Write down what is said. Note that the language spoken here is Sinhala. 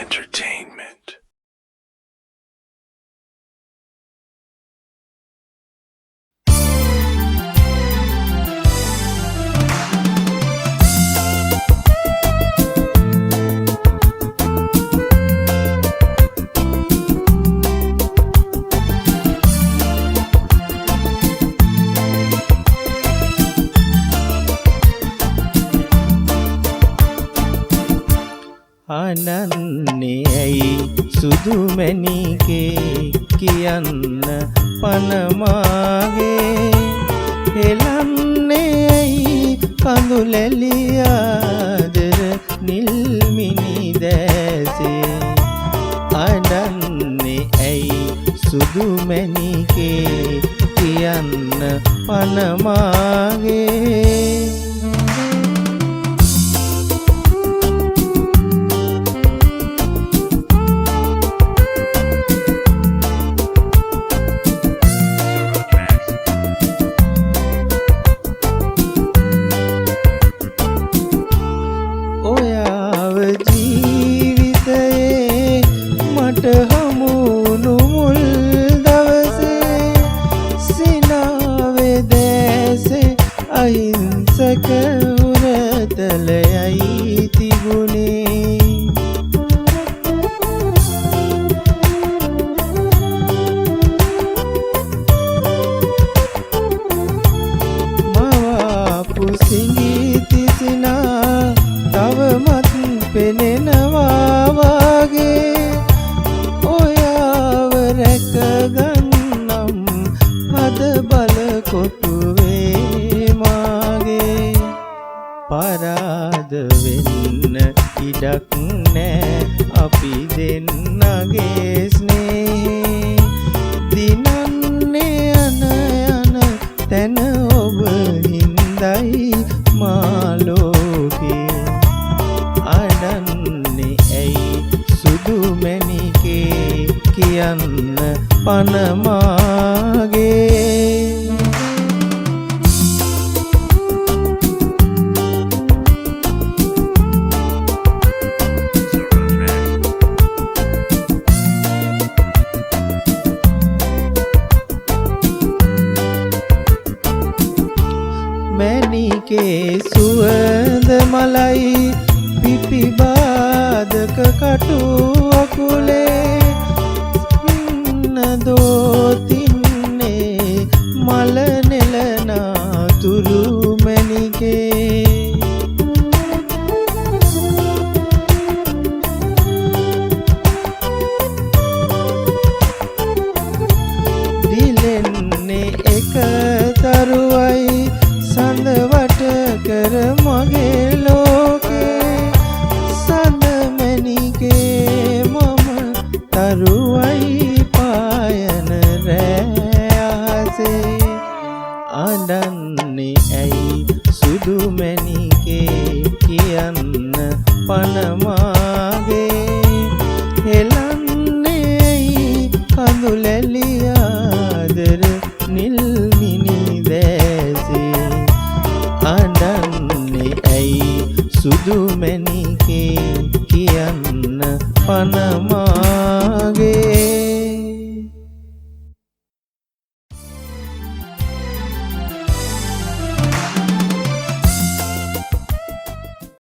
Entertainment. අනන්නේ ඇයි සුදුමැණිකේ කියන්න පනමාගේ හෙලන්නේ ඇයි කඳුලැලියාදර නිල්මිනි දැසේ අනන්නේ ඇයි සුදුමැණිකේ කියන්න පනමාගේ හමුණු මුල් දවසේ සිනාවේ දැසේ අහිංසක උරතලයයි තිබුණේ මවාපු සිඟිති සිනා තවමත් පෙනෙනවා වාගේ රැකගන්නම් හද බලකොටුවේ මාගේ පරාද වෙන්න ඉඩක් නෑ අපි දෙන්නගේ ස්නේහේ දිනන්නේ යන තැන ඔබ හින්දයි මාලෝකේ අඩන්නේ ඇයි සුදුමැණිකේ කියන්න පනමාගේ මැණිකේ සුවඳ මලයි පිපි බාදක කටු අකුලේ දෝතින්නේ මල නෙලනා තුරු මැණිකේ දිලෙන්නේ එක තරුවයි සඳවට කර මගේ ලෝකේ සඳ මැණිකේ මම තරුවයි අඩන්නේ ඇයි සුදුමැණිකේ කියන්න පනමාගේ හෙලන්නේ ඇයි කඳුලැලියාදර නිල්මිනි දැසේ අඩන්නේ ඇයි සුදුමැණිකේ කියන්න පනමාගේ